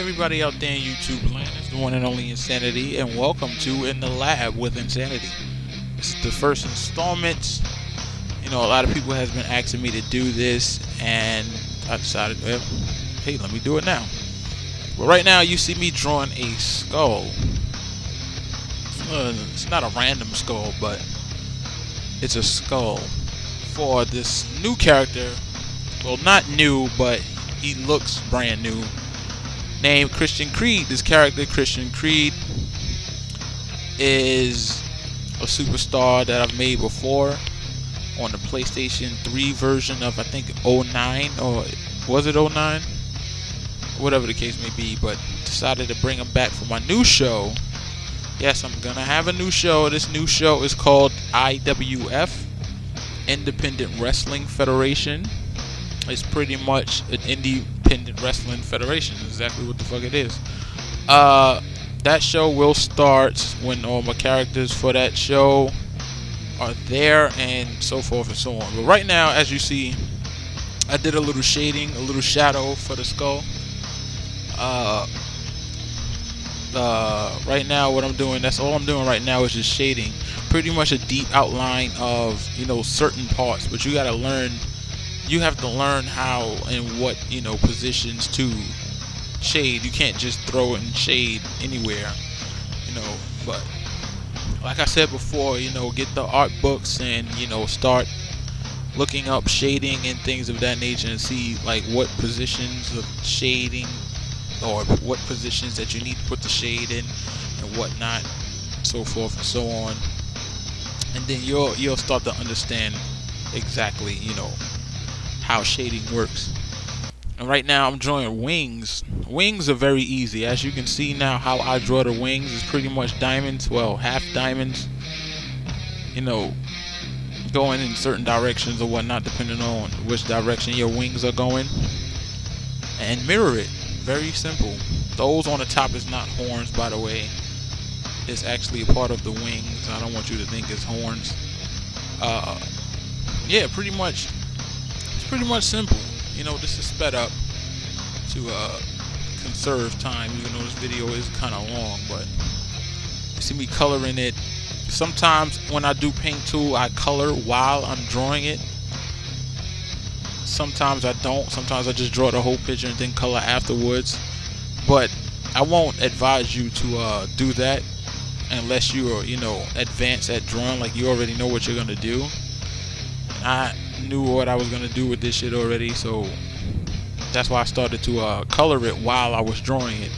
everybody out there in YouTube land, it's the one and only Insanity, and welcome to In the Lab with Insanity. This is the first installment. You know, a lot of people has been asking me to do this, and I decided, well, hey, let me do it now. But right now, you see me drawing a skull. It's not a random skull, but it's a skull for this new character. Well, not new, but he looks brand new. Named Christian Creed. This character, Christian Creed, is a superstar that I've made before on the PlayStation 3 version of, I think, 09, or was it 09? Whatever the case may be, but decided to bring him back for my new show. Yes, I'm gonna have a new show. This new show is called IWF, Independent Wrestling Federation. It's pretty much an independent wrestling federation. Exactly what the fuck it is. That show will start when all my characters for that show are there, and so forth and so on. But right now, as you see, I did a little shading, a little shadow for the skull. Right now, what I'm doing, that's all I'm doing right now, is just shading. Pretty much a deep outline of, you know, certain parts. But you gotta learn. You have to learn how and what, you know, positions to shade. You can't just throw it and shade anywhere, you know. But like I said before, you know, get the art books and, you know, start looking up shading and things of that nature, and see like what positions of shading, or what positions that you need to put the shade in and whatnot, so forth and so on. And then you'll start to understand exactly, you know, how shading works. And right now I'm drawing wings. Wings are very easy. As you can see now, how I draw the wings is pretty much diamonds, well, half diamonds, you know, going in certain directions or whatnot, depending on which direction your wings are going, and mirror it. Very simple. Those on the top is not horns, by the way. It's actually a part of the wings. I don't want you to think it's horns. Yeah, pretty much simple. You know, this is sped up to conserve time, even though this video is kind of long. But you see me coloring it. Sometimes when I do paint tool, I color while I'm drawing it. Sometimes I don't. Sometimes I just draw the whole picture and then color afterwards. But I won't advise you to do that unless you are, you know, advanced at drawing, like you already know what you're gonna do. I knew what I was gonna do with this shit already, so that's why I started to color it while I was drawing it.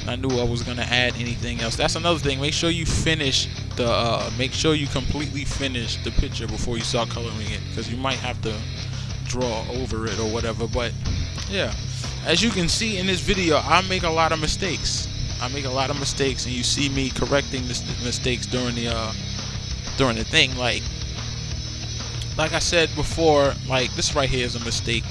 And I knew I was gonna add anything else. That's another thing. Make sure you finish the make sure you completely finish the picture before you start coloring it, because you might have to draw over it or whatever. But yeah, as you can see in this video, I make a lot of mistakes. And you see me correcting the mistakes during the thing. Like I said before, like this right here is a mistake.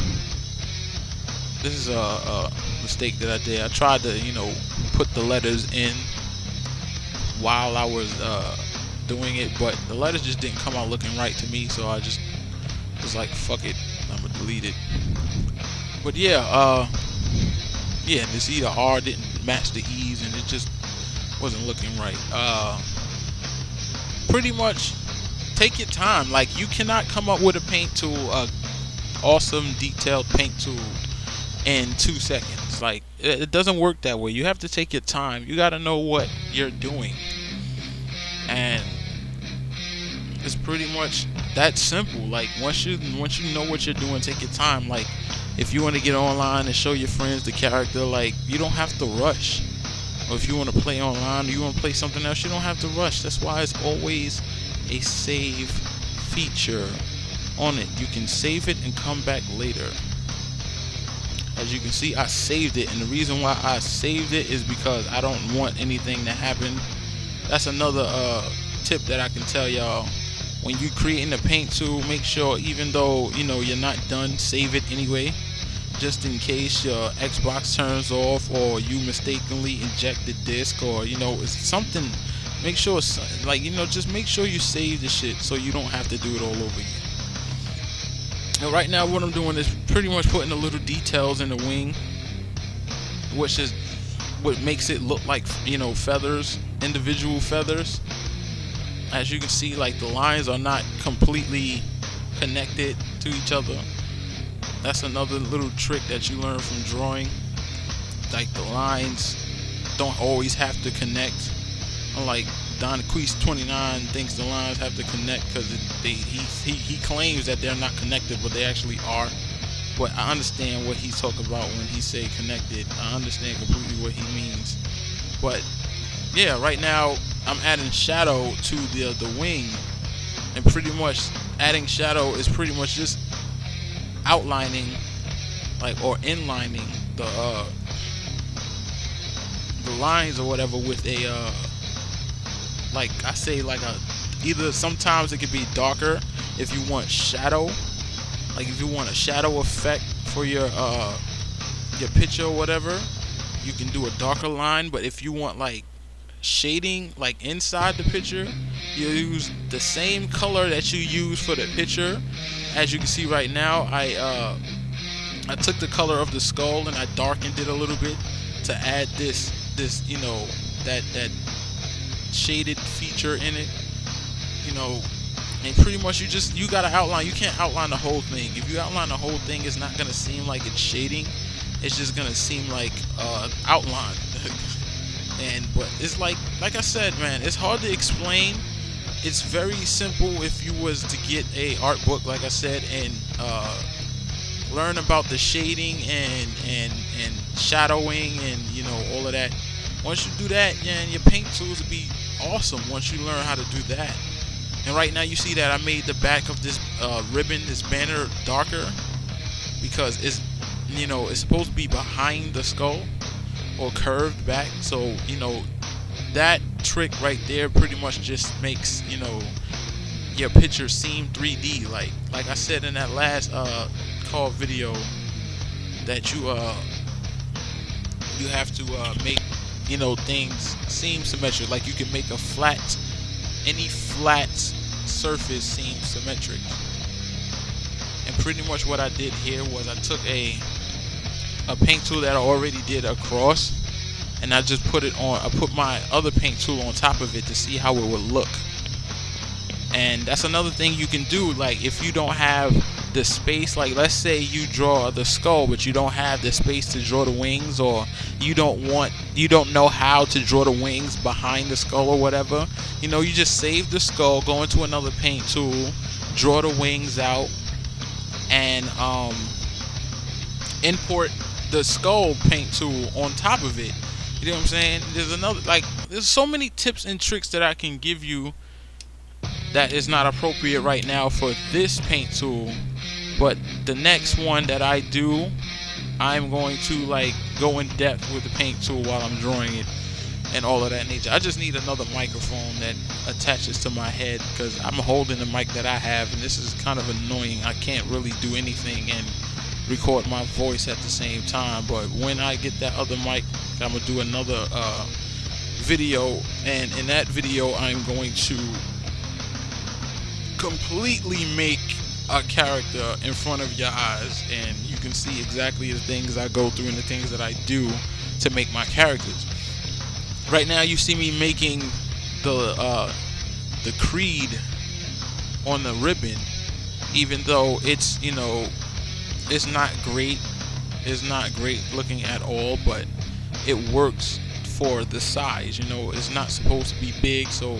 This is a mistake that I did. I tried to, you know, put the letters in while I was doing it, but the letters just didn't come out looking right to me, so I just was like, fuck it, I'm gonna delete it. But yeah, this either R didn't match the E's, and it just wasn't looking right. Pretty much take your time. Like, you cannot come up with a paint tool, awesome detailed paint tool, in 2 seconds. Like, it doesn't work that way. You have to take your time. You got to know what you're doing, and it's pretty much that simple. Like, once you know what you're doing, take your time. Like, if you want to get online and show your friends the character, like, you don't have to rush. Or if you want to play online, or you want to play something else, you don't have to rush. That's why it's always a save feature on it. You can save it and come back later. As you can see, I saved it, and the reason why I saved it is because I don't want anything to happen. That's another tip that I can tell y'all. When you creating a paint tool, make sure, even though, you know, you're not done, save it anyway, just in case your Xbox turns off, or you mistakenly inject the disc, or, you know, it's something. Make sure it's like, you know, just make sure you save the shit so you don't have to do it all over again. Now, right now, what I'm doing is pretty much putting the little details in the wing, which is what makes it look like, you know, feathers, individual feathers. As you can see, like, the lines are not completely connected to each other. That's another little trick that you learn from drawing. Like, the lines don't always have to connect. Unlike Nx5aNiTxT2 thinks the lines have to connect because he claims that they're not connected, but they actually are. But I understand what he's talking about when he say connected. I understand completely what he means. But yeah, right now I'm adding shadow to the wing, and pretty much adding shadow is pretty much just outlining, like, or inlining the lines or whatever with a like I say, like a, either sometimes it could be darker if you want shadow, like if you want a shadow effect for your picture or whatever, you can do a darker line. But if you want like shading, like inside the picture, you use the same color that you use for the picture. As you can see right now, I took the color of the skull and I darkened it a little bit to add this you know, that shaded feature in it, you know. And pretty much you gotta outline. You can't outline the whole thing. If you outline the whole thing, it's not gonna seem like it's shading. It's just gonna seem like outline. But it's like I said, man, it's hard to explain. It's very simple if you was to get a art book, like I said, and learn about the shading and shadowing and, you know, all of that. Once you do that, yeah, your paint tools will be awesome once you learn how to do that. And right now you see that I made the back of this ribbon, this banner, darker because it's, you know, it's supposed to be behind the skull or curved back. So, you know, that trick right there pretty much just makes, you know, your picture seem 3D. Like I said in that last call video, that you have to make, you know, things seem symmetric. Like you can make any flat surface seem symmetric. And pretty much what I did here was I took a paint tool that I already did across, and I just put it on. I put my other paint tool on top of it to see how it would look. And that's another thing you can do. Like if you don't have the space, like let's say you draw the skull but you don't have the space to draw the wings, or you don't know how to draw the wings behind the skull or whatever, you know, you just save the skull, go into another paint tool, draw the wings out, and import the skull paint tool on top of it. You know what I'm saying? There's so many tips and tricks that I can give you that is not appropriate right now for this paint tool. But the next one that I do, I'm going to like go in depth with the paint tool while I'm drawing it and all of that nature. I just need another microphone that attaches to my head because I'm holding the mic that I have, and this is kind of annoying. I can't really do anything and record my voice at the same time. But when I get that other mic, I'm gonna do another video, and in that video I'm going to completely make a character in front of your eyes, and you can see exactly the things I go through and the things that I do to make my characters. Right now you see me making the creed on the ribbon, even though it's, you know, it's not great looking at all, but it works for the size. You know, it's not supposed to be big, so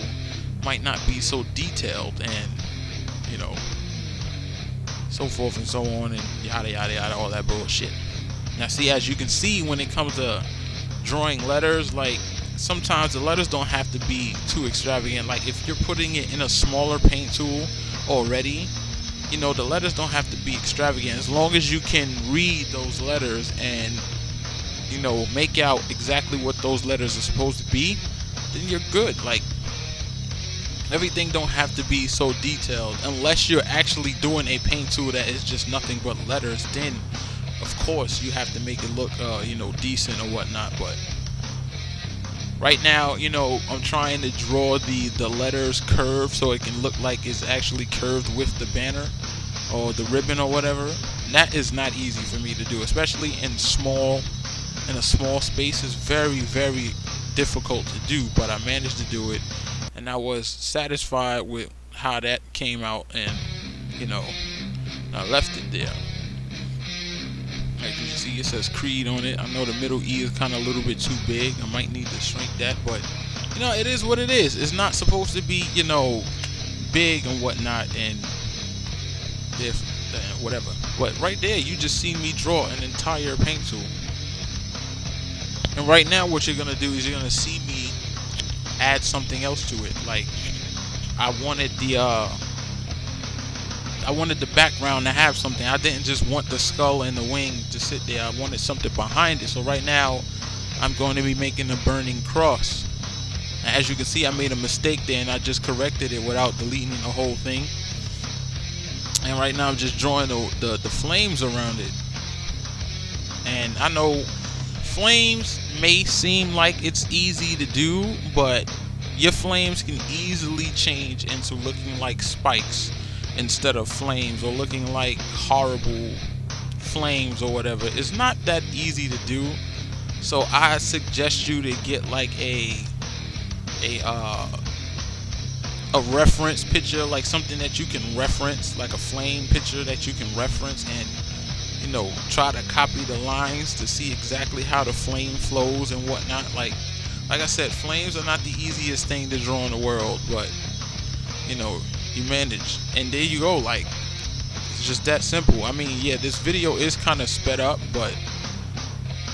might not be so detailed, and, you know, so forth and so on, and yada yada yada, all that bullshit. Now see, as you can see, when it comes to drawing letters, like sometimes the letters don't have to be too extravagant. Like if you're putting it in a smaller paint tool already, you know, the letters don't have to be extravagant. As long as you can read those letters and, you know, make out exactly what those letters are supposed to be, then you're good. Like everything don't have to be so detailed unless you're actually doing a paint tool that is just nothing but letters. Then of course you have to make it look you know, decent or whatnot. But right now, you know, I'm trying to draw the letters curved so it can look like it's actually curved with the banner or the ribbon or whatever. And that is not easy for me to do, especially in small in a small space is very, very difficult to do, but I managed to do it, and I was satisfied with how that came out, and you know, I left it there. Like you see, it says Creed on it. I know the middle E is kind of a little bit too big. I might need to shrink that, but you know, it is what it is. It's not supposed to be, you know, big and whatnot, and if whatever. But right there, you just see me draw an entire paint tool. And right now, what you're gonna do is you're gonna see me add something else to it. Like I wanted the background to have something. I didn't just want the skull and the wing to sit there. I wanted something behind it. So right now, I'm going to be making a burning cross. And as you can see, I made a mistake there, and I just corrected it without deleting the whole thing. And right now, I'm just drawing the flames around it. And I know flames may seem like it's easy to do, but your flames can easily change into looking like spikes instead of flames, or looking like horrible flames or whatever. It's not that easy to do, so I suggest you to get like a reference picture, like something that you can reference, like a flame picture that you can reference, and you know, try to copy the lines to see exactly how the flame flows and whatnot. Like I said, flames are not the easiest thing to draw in the world, but you know, you manage, and there you go. Like, it's just that simple. I mean, yeah, this video is kind of sped up, but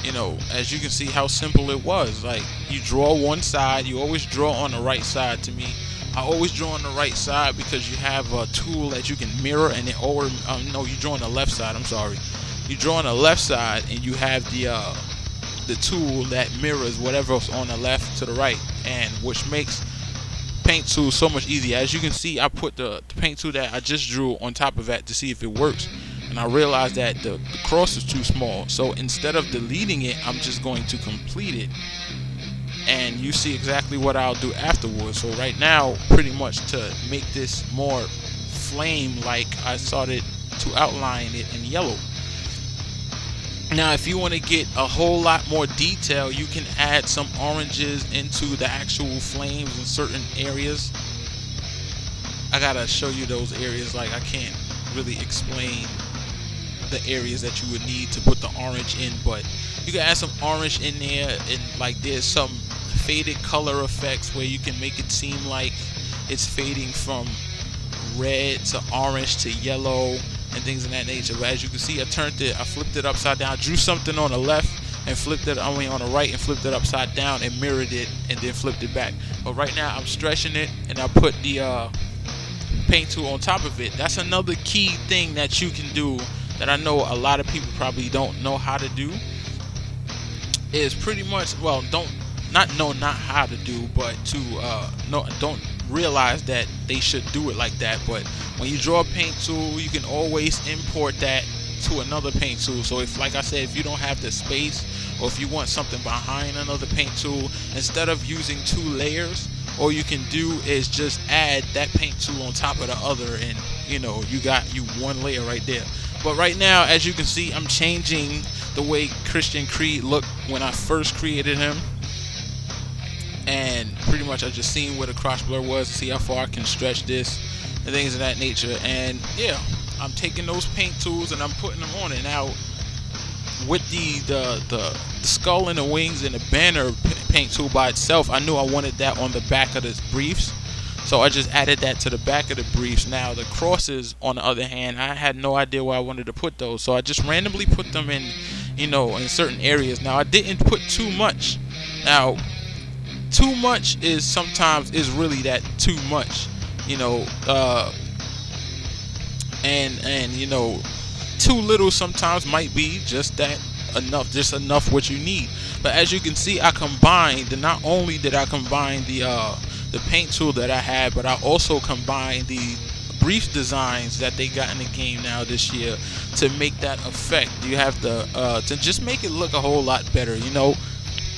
you know, as you can see how simple it was. Like, you draw one side, you always draw on the right side. To me, I always draw on the right side because you have a tool that you can mirror, and it, or no, you draw on the left side. I'm sorry, you draw on the left side, and you have the tool that mirrors whatever's on the left to the right, and which makes paint tool so much easier. As you can see, I put the paint tool that I just drew on top of that to see if it works, and I realized that the cross is too small. So instead of deleting it, I'm just going to complete it, and you see exactly what I'll do afterwards. So right now, pretty much to make this more flame like, I started to outline it in yellow. Now, if you want to get a whole lot more detail, you can add some oranges into the actual flames in certain areas. I gotta show you those areas. Like, I can't really explain the areas that you would need to put the orange in, but you can add some orange in there, and like there's some faded color effects where you can make it seem like it's fading from red to orange to yellow and things of that nature. But as you can see, I flipped it upside down. I drew something on the left and flipped it on the right and flipped it upside down and mirrored it and then flipped it back. But right now I'm stretching it, and I put the paint tool on top of it. That's another key thing that you can do that I know a lot of people probably don't know how to do. Is pretty much, well, not how to do, but to don't realize that they should do it like that. But when you draw a paint tool, you can always import that to another paint tool. So if, like I said, if you don't have the space, or if you want something behind another paint tool, instead of using 2 layers, all you can do is just add that paint tool on top of the other, and you know, you got one layer right there. But right now, as you can see, I'm changing the way Christian Creed looked when I first created him, and pretty much I just seen where the cross blur was to see how far I can stretch this and things of that nature. And yeah, I'm taking those paint tools and I'm putting them on it. Now with the skull and the wings and the banner paint tool by itself, I knew I wanted that on the back of the briefs, so I just added that to the back of the briefs. Now the crosses, on the other hand, I had no idea where I wanted to put those, so I just randomly put them in, you know, in certain areas. Now I didn't put too much. Now too much is sometimes really that too much, you know, and you know, too little sometimes might be just that enough, just enough what you need. But as you can see, I combined, and not only did I combine the paint tool that I had, but I also combined the brief designs that they got in the game now this year to make that effect. You have to just make it look a whole lot better, you know.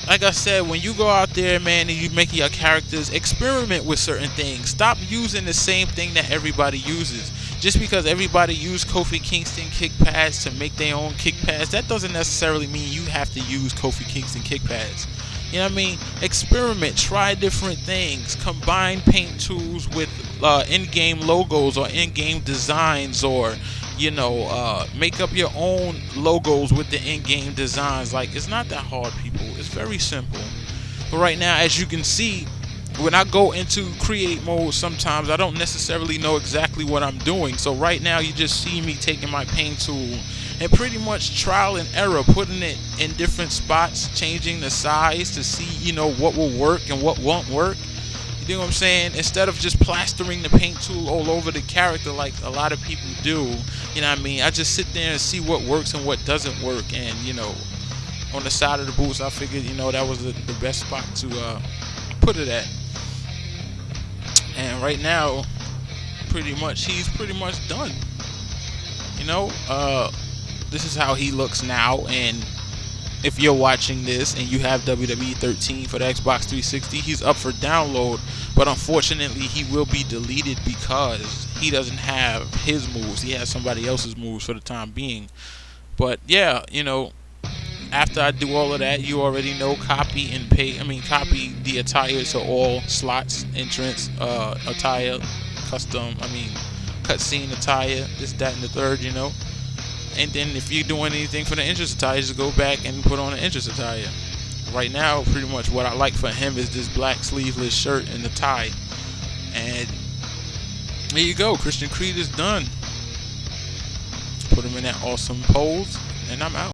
Like I said, when you go out there, man, and you make your characters, experiment with certain things. Stop using the same thing that everybody uses. just because everybody use Kofi Kingston kick pads to make their own kick pads, that doesn't necessarily mean you have to use Kofi Kingston kick pads. You know what I mean? Experiment, try different things, combine paint tools with in-game logos or in-game designs, or make up your own logos with the in-game designs. Like, it's not that hard, people. It's very simple. But right now, as you can see, when I go into create mode, sometimes I don't necessarily know exactly what I'm doing. So right now you just see me taking my paint tool and pretty much trial and error, putting it in different spots, changing the size to see, what will work and what won't work. You know what I'm saying? Instead of just plastering the paint tool all over the character like a lot of people do, you know what I mean? I just sit there and see what works and what doesn't work. And, on the side of the boots, I figured, that was the best spot to put it at. And right now, he's pretty much done. This is how he looks now. And if you're watching this and you have WWE'13 for the Xbox 360, he's up for download. But unfortunately, he will be deleted because he doesn't have his moves. He has somebody else's moves for the time being. But yeah, after I do all of that, you already know, copy and paste. Copy the attire to all slots, entrance, attire, custom, cutscene attire, this, that, and the third, And then if you're doing anything for the entrance attire, just go back and put on the entrance attire. Right now, pretty much what I like for him is this black sleeveless shirt and the tie. And there you go. Christian Creed is done. Put him in that awesome pose, and I'm out.